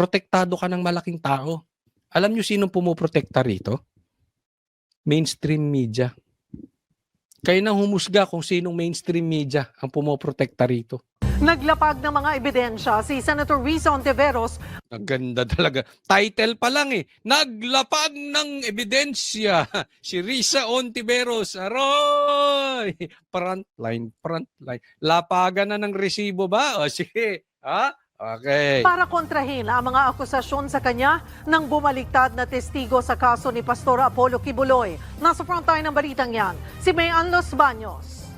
protektado ka ng malaking tao. Alam nyo sinong pumuprotekta rito? Mainstream media. Kayo nang humusga kung sinong mainstream media ang pumoprotekta rito. Naglapag ng mga ebidensya si Senator Risa Hontiveros. Ang ganda talaga. Title pa lang eh. Naglapag ng ebidensya si Risa Hontiveros. Aroy! Frontline. Lapagan na ng resibo ba? O sige. Ha? Okay. Para kontrahin ang mga akusasyon sa kanya ng bumaliktad na testigo sa kaso ni Pastor Apollo Kibuloy. Nasa front tayo ng balitang yan, si Mayan Los Baños.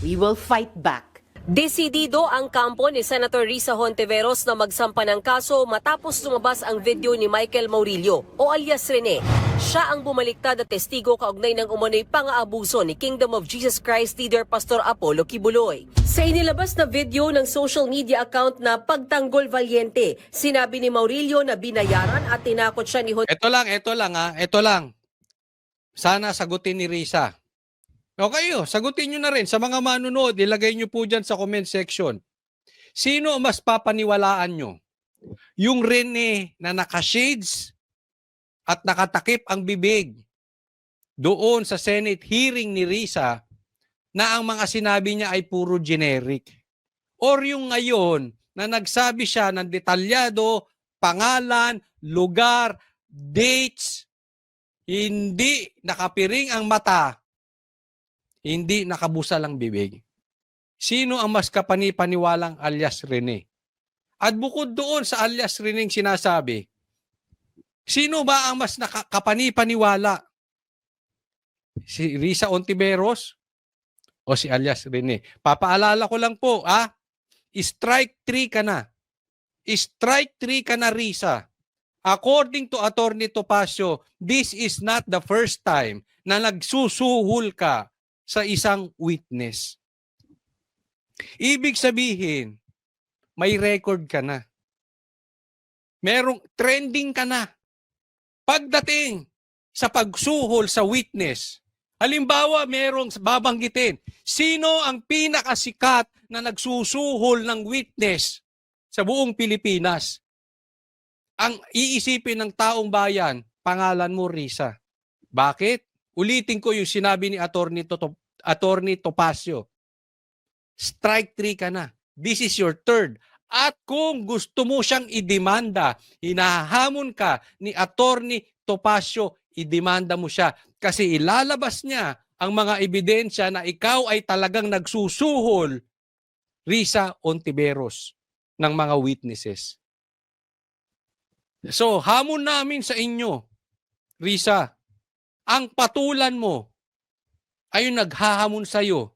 We will fight back. Desidido ang kampo ni Senator Risa Hontiveros na magsampa ng kaso matapos lumabas ang video ni Michael Maurilio o alias Rene. Siya ang bumaliktad na testigo kaugnay ng umano'y pang-aabuso ni Kingdom of Jesus Christ leader Pastor Apollo Kibuloy. Sa inilabas na video ng social media account na Pagtanggol Valiente, sinabi ni Maurilio na binayaran at tinakot siya ni Ito lang. Sana sagutin ni Risa. Okay, sagutin nyo na rin. Sa mga manunood, ilagay nyo po dyan sa comment section. Sino mas papaniwalaan nyo? Yung Rene na naka-shades at nakatakip ang bibig doon sa Senate hearing ni Risa na ang mga sinabi niya ay puro generic. Or yung ngayon na nagsabi siya ng detalyado, pangalan, lugar, dates, hindi nakapiring ang mata, hindi nakabusal ang bibig. Sino ang mas kapani-paniwalang alias Rene? At bukod doon sa alias Rene sinasabi, sino ba ang mas kapani-paniwala? Si Risa Hontiveros o si alias Rene? Papaalala ko lang po, strike 3 ka na. Strike 3 ka na, Risa. According to Attorney Topacio, this is not the first time na nagsusuhol ka sa isang witness. Ibig sabihin, may record ka na. Merong trending ka na. Pagdating sa pagsuhol sa witness, halimbawa merong babanggitin, sino ang pinakasikat na nagsusuhol ng witness sa buong Pilipinas? Ang iisipin ng taong bayan, pangalan mo, Risa. Bakit? Ulitin ko yung sinabi ni Attorney Topacio. Strike 3 ka na. This is your third. At kung gusto mo siyang idemanda, hinahamon ka ni Attorney Topacio, idemanda mo siya. Kasi ilalabas niya ang mga ebidensya na ikaw ay talagang nagsusuhol, Risa Hontiveros, ng mga witnesses. So, hamon namin sa inyo, Risa, ang patulan mo ay yung naghahamon sa'yo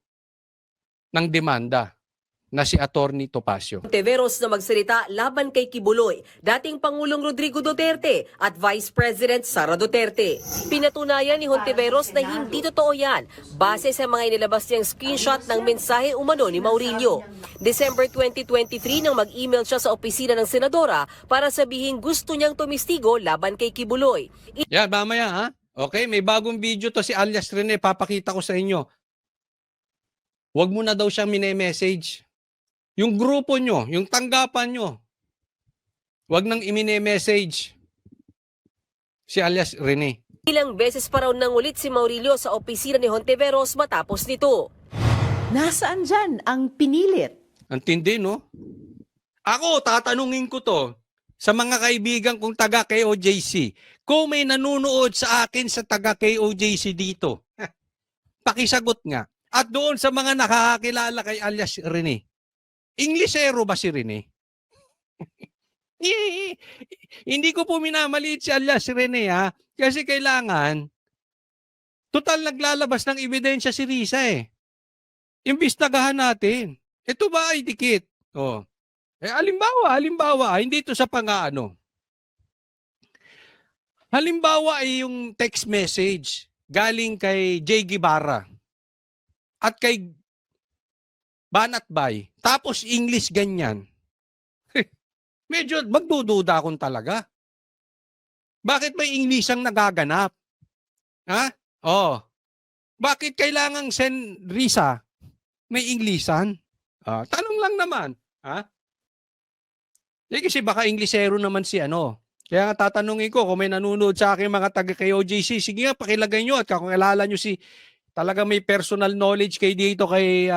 ng demanda na si Attorney Topacio. Hontiveros na magsalita laban kay Kibuloy, dating Pangulong Rodrigo Duterte at Vice President Sara Duterte. Pinatunayan ni Hontiveros na hindi totoo yan base sa mga inilabas niyang screenshot ng mensahe umano ni Maurilio. December 2023 nang mag-email siya sa opisina ng senadora para sabihin gusto niyang tumistigo laban kay Kibuloy. Yan, mamaya ha? Okay, may bagong video to si alias Rene, papakita ko sa inyo. Huwag mo na daw siyang mini-message. Yung grupo nyo, yung tanggapan nyo, huwag nang imine-message si alias Rene. Ilang beses pa raw nangulit si Maurilio sa opisina ni Hontiveros matapos nito. Nasaan dyan ang pinilit? Ang tindi, no? Ako, tatanungin ko to sa mga kaibigan kong taga KOJC. Kung may nanunood sa akin sa taga KOJC dito, pakisagot nga. At doon sa mga nakakakilala kay alias Rene, Inglesero ba si Rene? Hindi ko po minamaliit si alias Rene ha, kasi kailangan, total naglalabas ng ebidensya si Risa eh. Imbistagahan natin. Ito ba ay dikit? Oh. Halimbawa, hindi ito sa pang-ano. Halimbawa ay yung text message galing kay Jay Guevara at kay Banat Bay. Tapos English ganyan. Medyo magdududa akong talaga. Bakit may English ang nagaganap? Ha? Oh. Bakit kailangang send Risa may Englishan? Tanong lang naman. Ha? Kasi baka Inglesero naman si ano. Kaya nga tatanungin ko kung may nanonood sa akin mga taga kay OJC, sige nga pakilagay nyo at kakilala nyo si talaga may personal knowledge kay dito kay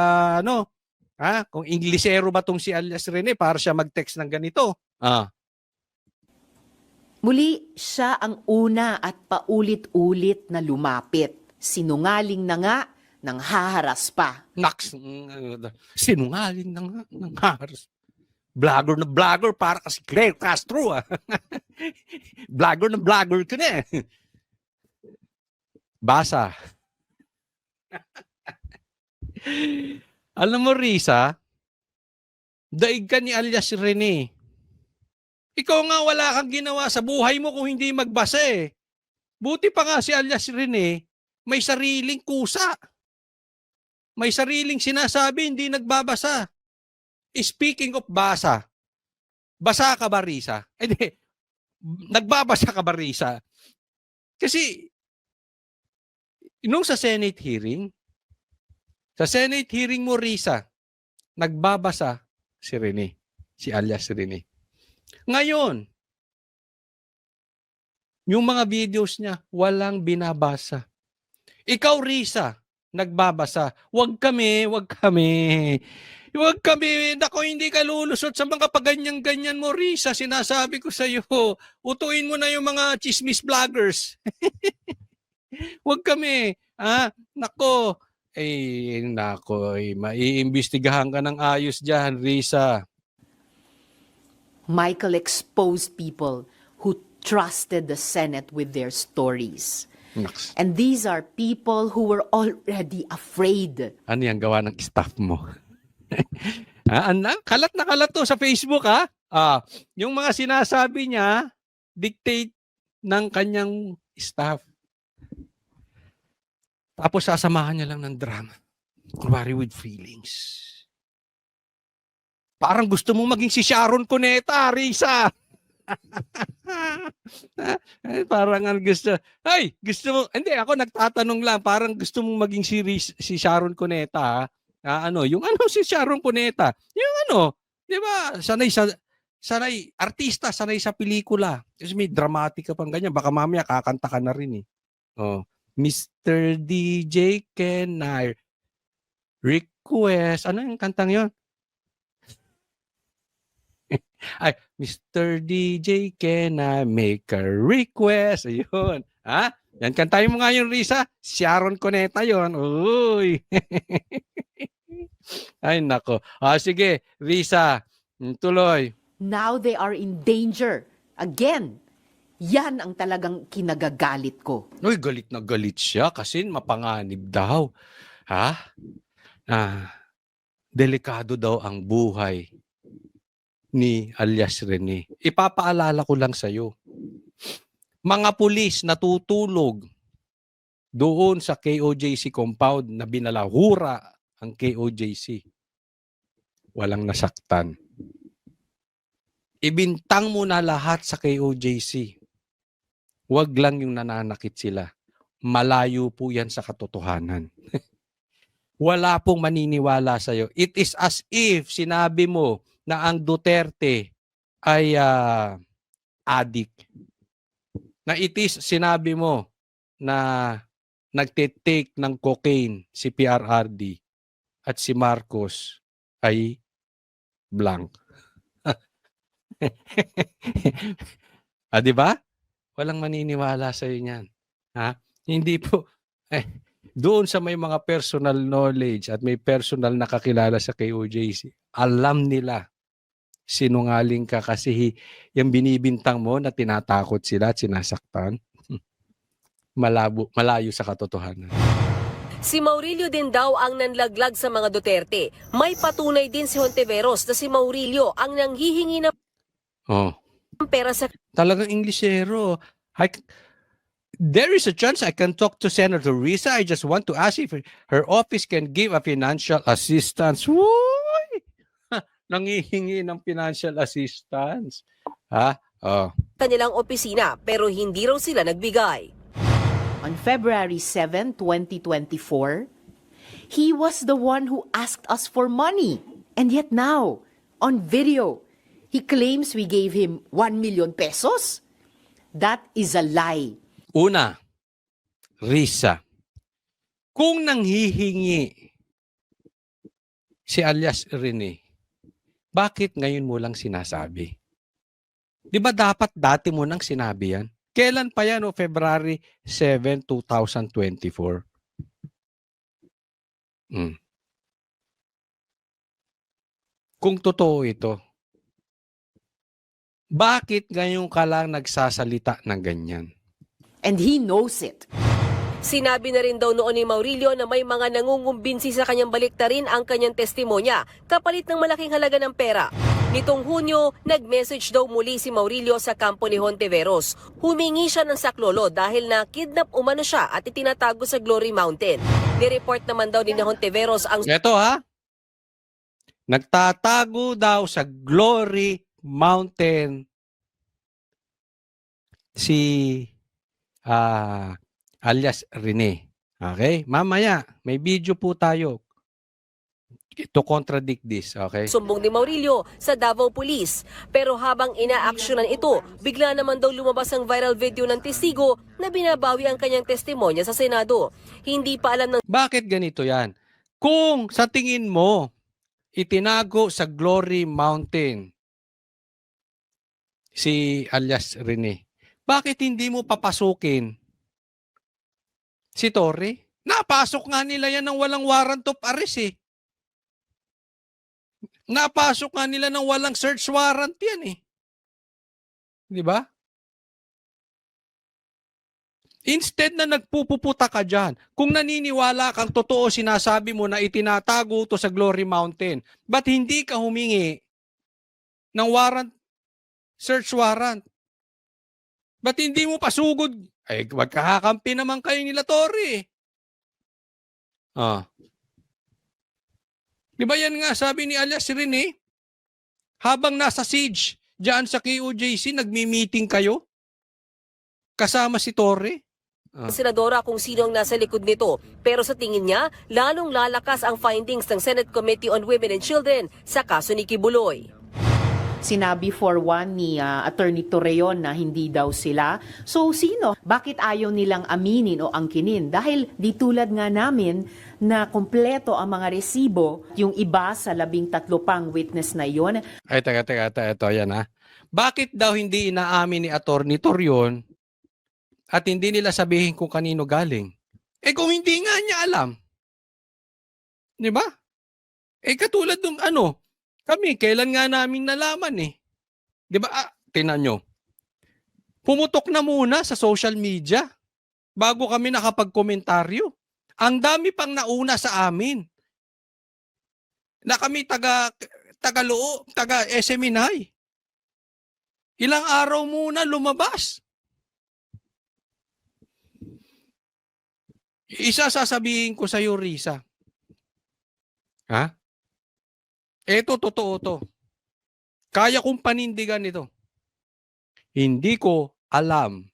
kung Inglesero ba tong si alias Rene para siya mag-text ng ganito. Muli, siya ang una at paulit-ulit na lumapit. Sinungaling na nga, nang haharas pa. Naks, sinungaling na nga ng haras. Vlogger na vlogger para kasi Claire Castro. Vlogger na vlogger ka na. Basa. Alam mo, Risa, daig ka ni alias Rene. Ikaw nga wala kang ginawa sa buhay mo kung hindi magbasa eh. Buti pa nga si alias Rene, may sariling kusa. May sariling sinasabi, hindi nagbabasa. Speaking of basa, basa ka ba, Risa? Hindi, nagbabasa ka ba, Risa? Kasi, nung sa Senate hearing mo, Risa, nagbabasa si Rene, si alias Rene. Ngayon, yung mga videos niya, walang binabasa. Ikaw, Risa, nagbabasa. Huwag kami. Nako, hindi ka lulusot sa mga paganyan-ganyan mo, Risa. Sinasabi ko sa iyo, utuin mo na yung mga chismis vloggers. Huwag kami. Nako. Maiimbestigahan ka ng ayos dyan, Risa. Michael exposed people who trusted the Senate with their stories. Naks. And these are people who were already afraid. Ano yung gawa ng staff mo? Kalat na kalat to sa Facebook, ha? Yung mga sinasabi niya, dictate ng kanyang staff. Tapos sasamahan niya lang ng drama. Kunwari with feelings. Parang gusto mo maging si Sharon Cuneta, Risa. Parang gusto mo, hindi, ako nagtatanong lang, parang gusto mong maging si Sharon Cuneta, si Sharon Cuneta, di ba, sanay, artista, sanay sa pelikula, kasi may dramatic ka pang ganyan, baka mamaya kakanta ka na rin eh. Mr. DJ, can I request, ano yung kantang yon? Ay, Mr. DJ, can I make a request? Ayun. Yan, kantahin mo nga yun, Risa. Sharon Cuneta yun. Uy. Ay, nako. Sige, Risa. Tuloy. Now they are in danger. Again, yan ang talagang kinagagalit ko. Uy, galit na galit siya kasi mapanganib daw. Delikado daw ang buhay ni alias Rene. Ipapaalala ko lang sa'yo. Mga pulis natutulog doon sa KOJC compound na binalahura ang KOJC. Walang nasaktan. Ibintang mo na lahat sa KOJC. Huwag lang yung nananakit sila. Malayo po yan sa katotohanan. Wala pong maniniwala sa'yo. It is as if sinabi mo na ang Duterte ay addict. Na itis sinabi mo na nagtitake ng cocaine si PRRD at si Marcos ay blank. Di ba? Walang maniniwala sa iyo niyan. Hindi po doon sa may mga personal knowledge at may personal na kakilala sa KOJC, alam nila sinungaling ka kasi yung binibintang mo na tinatakot sila at sinasaktan, malayo sa katotohanan. Si Maurilio din daw ang nanlaglag sa mga Duterte. May patunay din si Hontiveros na si Maurilio ang nanghihingi ng pera sa... Talagang Inglesero. There is a chance I can talk to Senator Risa. I just want to ask if her office can give a financial assistance. Wooy! Nanghihingi ng financial assistance. Kanilang opisina pero hindi raw sila nagbigay. On February 7, 2024, he was the one who asked us for money. And yet now, on video, He claims we gave him 1 million pesos. That is a lie. Una, Risa, kung nanghihingi si alias Rene, bakit ngayon mo lang sinasabi? Di ba dapat dati mo nang sinabi yan? Kailan pa yan? O February 7, 2024. Kung totoo ito, bakit ngayon ka lang nagsasalita ng ganyan? And he knows it. Sinabi na rin daw noon ni Maurilio na may mga nangungumbinsi sa kanyang baliktarin ang kanyang testimonya kapalit ng malaking halaga ng pera. Nitong Hunyo, nag-message daw muli si Maurilio sa kampo ni Hontiveros. Humingi siya ng saklolo dahil na kidnap umano siya at itinatago sa Glory Mountain. Nireport naman daw ni Hontiveros ang Ito ha, nagtatago daw sa Glory Mountain si alias Rene. Okay? Mamaya, may video po tayo to contradict this. Okay? sumbong ni Maurilio sa Davao Police. Pero habang inaaksyonan ito, bigla naman daw lumabas ang viral video ng testigo na binabawi ang kanyang testimonya sa Senado. Hindi pa alam ng Bakit ganito yan? Kung sa tingin mo, itinago sa Glory Mountain si alias Rene, bakit hindi mo papasukin si Torre? Napasok nga nila yan ng walang warrant of arrest eh. Napasok nga nila ng walang search warrant yan eh. Di ba? Instead na nagpupuputa ka dyan, kung naniniwala kang totoo sinasabi mo na itinatago to sa Glory Mountain, ba't hindi ka humingi ng warrant, search warrant? Ba't hindi mo pasugod? Ay, magkakakampi naman kayo nila Torre. Di ba yan nga sabi ni alias Rene? Habang nasa siege, dyan sa QJC, nagmi-meeting kayo? Kasama si Torre? senadora kung sino ang nasa likod nito. Pero sa tingin niya, lalong lalakas ang findings ng Senate Committee on Women and Children sa kaso ni Kibuloy. Sinabi for one ni Attorney Torreon na hindi daw sila. So sino? Bakit ayaw nilang aminin o angkinin? Dahil di tulad nga namin na kompleto ang mga resibo, yung iba sa 13 pang witness na iyon. Ay, teka, ito, yan ha. Bakit daw hindi inaamin ni Attorney Torion at hindi nila sabihin kung kanino galing? Eh kung hindi nga niya alam. Di ba? Eh katulad ng kami, kailan nga namin nalaman eh. Di ba? Tingnan nyo. Pumutok na muna sa social media bago kami nakapag-komentaryo. Ang dami pang nauna sa amin. Na kami taga SMNI. Ilang araw muna lumabas. Isa sasabihin ko sa iyo, Risa. Ha? Eto, totoo to. Kaya kong panindigan ito. Hindi ko alam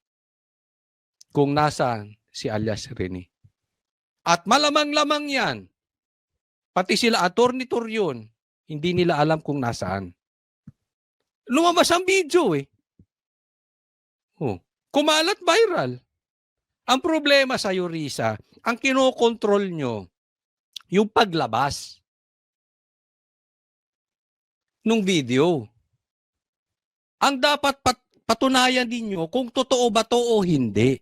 kung nasaan si alias Rene. At malamang-lamang yan, pati sila Attorney Torion, hindi nila alam kung nasaan. Lumabas ang video eh. Kumalat viral. Ang problema sa iyo, Risa, ang kinokontrol nyo, yung paglabas nung video. Ang dapat patunayan ninyo kung totoo ba to o hindi.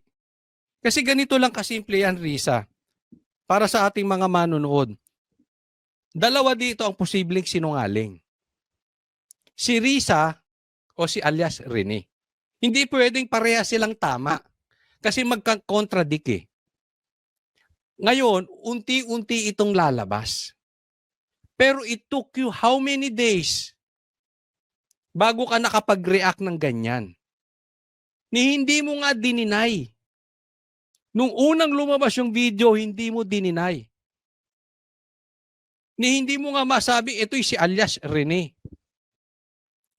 Kasi ganito lang kasimple yan, Risa. Para sa ating mga manonood. Dalawa dito ang posibleng sinungaling. Si Risa o si alias Rene. Hindi pwedeng pareha silang tama. Kasi magka-contradict eh. Ngayon, unti-unti itong lalabas. Pero it took you how many days bago ka nakapag-react ng ganyan? Ni hindi mo nga dininay. Nung unang lumabas yung video, hindi mo dininay. Ni hindi mo nga masabi, ito'y si alias Rene.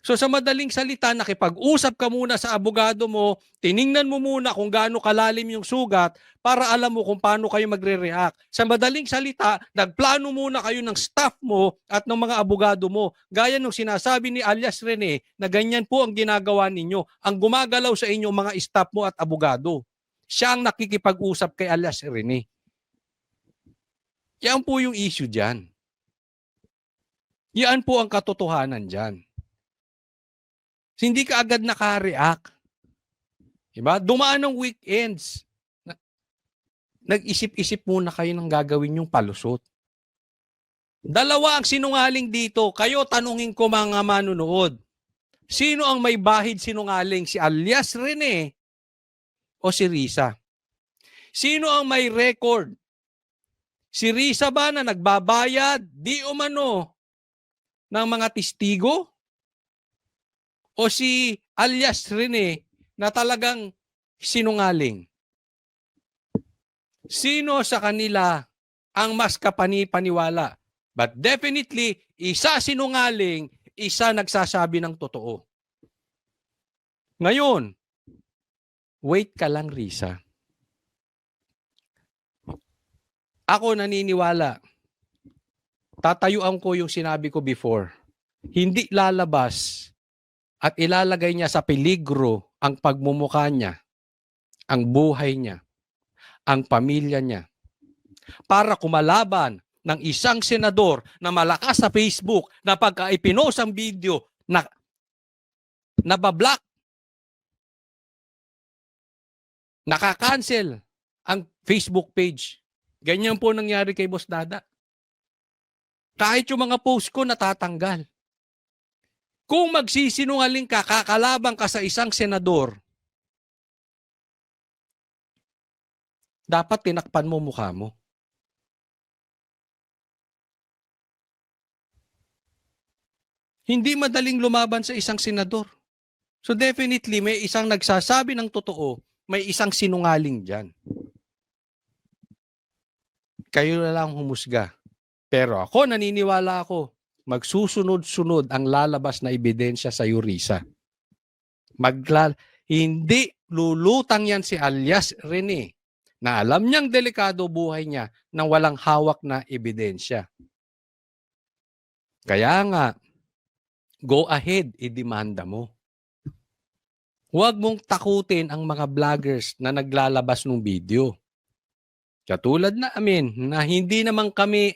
So sa madaling salita, nakipag-usap ka muna sa abogado mo, tiningnan mo muna kung gaano kalalim yung sugat para alam mo kung paano kayo magre-react. Sa madaling salita, nagplano muna kayo ng staff mo at ng mga abogado mo. Gaya ng sinasabi ni alias Rene na ganyan po ang ginagawa ninyo. Ang gumagalaw sa inyo mga staff mo at abogado. Siya ang nakikipag-usap kay alias Rene. Yan po yung issue dyan. Yan po ang katotohanan dyan. Hindi ka agad naka-react. Diba? Dumaan ng weekends. Nag-isip-isip muna kayo ng gagawin yung palusot. Dalawa ang sinungaling dito. Kayo tanungin ko mga manunood. Sino ang may bahid sinungaling? Si alias Rene o si Risa? Sino ang may record? Si Risa ba na nagbabayad di umano ng mga testigo? O si alias Rene na talagang sinungaling? Sino sa kanila ang mas kapani-paniwala? But definitely, isa sinungaling, isa nagsasabi ng totoo. Ngayon, wait ka lang, Risa. Ako naniniwala. Tatayuan ko yung sinabi ko before. Hindi lalabas at ilalagay niya sa peligro ang pagmumukha niya, ang buhay niya, ang pamilya niya, para kumalaban ng isang senador na malakas sa Facebook na pagka ipinost ang video na nabablock, nakakancel ang Facebook page. Ganyan po nangyari kay Boss Dada. Kahit yung mga post ko natatanggal. Kung magsisinungaling ka, kakalabang ka sa isang senador, dapat tinakpan mo mukha mo. Hindi madaling lumaban sa isang senador. So definitely, may isang nagsasabi ng totoo, may isang sinungaling dyan. Kayo na lang humusga. Pero ako, naniniwala ako, magsusunod-sunod ang lalabas na ebidensya sa Risa. Hindi lulutang yan si alias Rene na alam niyang delikado buhay niya nang walang hawak na ebidensya. Kaya nga, go ahead, idemanda mo. Huwag mong takutin ang mga vloggers na naglalabas ng video. Katulad namin na hindi naman kami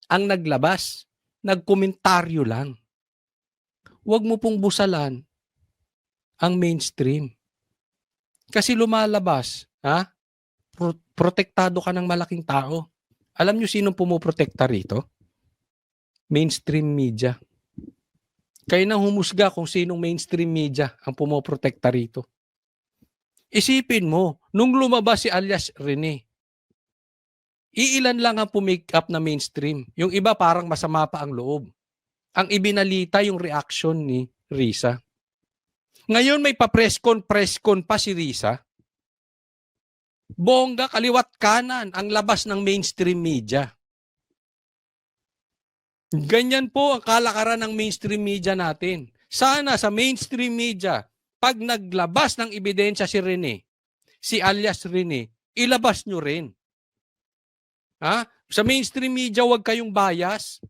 ang naglabas, nagkomentaryo lang. Huwag mo pong busalan ang mainstream. Kasi lumalabas, protektado ka ng malaking tao. Alam nyo sinong pumuprotekta rito? Mainstream media. Kayo nang humusga kung sinong mainstream media ang pumuprotekta rito. Isipin mo, nung lumabas si alias Rene, iilan lang ang pumake up na mainstream. Yung iba parang masama pa ang loob. Ang ibinalita yung reaction ni Risa. Ngayon may pa-press con pa si Risa. Bongga, kaliwat kanan ang labas ng mainstream media. Ganyan po ang kalakaran ng mainstream media natin. Sana sa mainstream media, pag naglabas ng ebidensya si Rene, si alias Rene, ilabas nyo rin. Sa mainstream media, huwag kayong bias.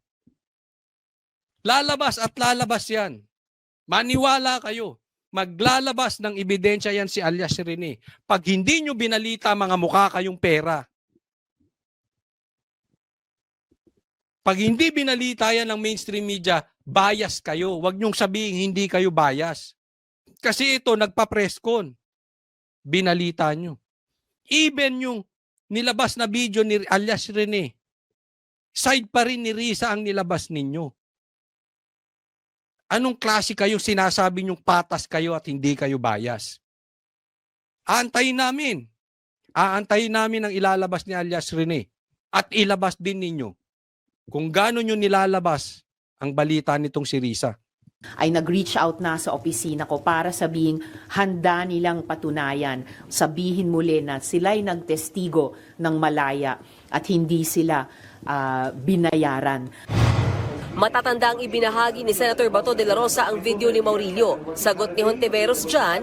Lalabas at lalabas yan. Maniwala kayo. Maglalabas ng ebidensya yan si alias Rene. Pag hindi nyo binalita, mga mukha kayong pera. Pag hindi binalita yan ng mainstream media, bias kayo. Huwag nyong sabihin hindi kayo bias. Kasi ito, nagpa-press con. Binalita nyo. Even yung nilabas na video ni alias Rene, side pa rin ni Risa ang nilabas ninyo. Anong klase kayo sinasabi nyong patas kayo at hindi kayo bias? Aantayin namin. Aantayin namin ang ilalabas ni alias Rene. At ilabas din ninyo kung gaano nyo nilalabas ang balita nitong si Risa. Ay nag-reach out na sa opisina ko para sabihing handa nilang patunayan. Sabihin muli na sila'y nagtestigo ng malaya at hindi sila binayaran. Matatanda ang ibinahagi ni Senator Bato de la Rosa ang video ni Maurilio. Sagot ni Hontiveros dyan,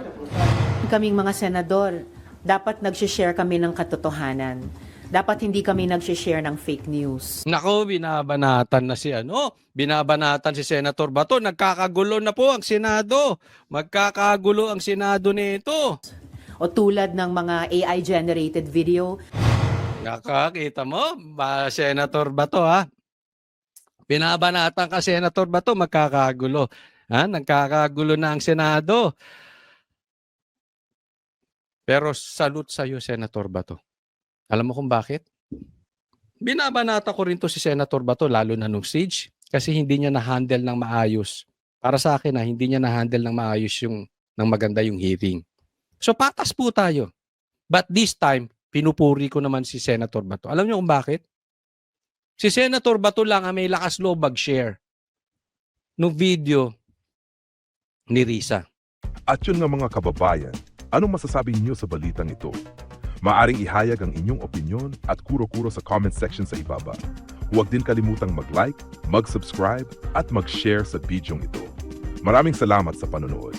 Kaming mga senador, dapat nag-share kami ng katotohanan. Dapat hindi kami nag-share ng fake news. Nako, binabanatan na si binabanatan si Senator Bato. Nagkakagulo na po ang Senado. Magkakagulo ang Senado nito. O tulad ng mga AI-generated video, Nakakita mo, Senator Bato ha? Binabanatan ka, Senator Bato, magkakagulo. Nagkakagulo na ang Senado. Pero salute sa iyo, Senator Bato. Alam mo kung bakit? Binabanata ko rin to si Senator Bato, lalo na nung siege, kasi hindi niya na-handle ng maayos. Para sa akin, hindi niya na-handle ng maayos ng maganda yung hearing. So patas po tayo. But this time, pinupuri ko naman si Senator Bato. Alam niyo kung bakit? Si Senator Bato lang ang may lakas loob mag-share ng video ni Risa. At yun nga mga kababayan, anong masasabi niyo sa balitang ito? Maaring ihayag ang inyong opinyon at kuro-kuro sa comment section sa ibaba. Huwag din kalimutang mag-like, mag-subscribe at mag-share sa bidyong ito. Maraming salamat sa panonood.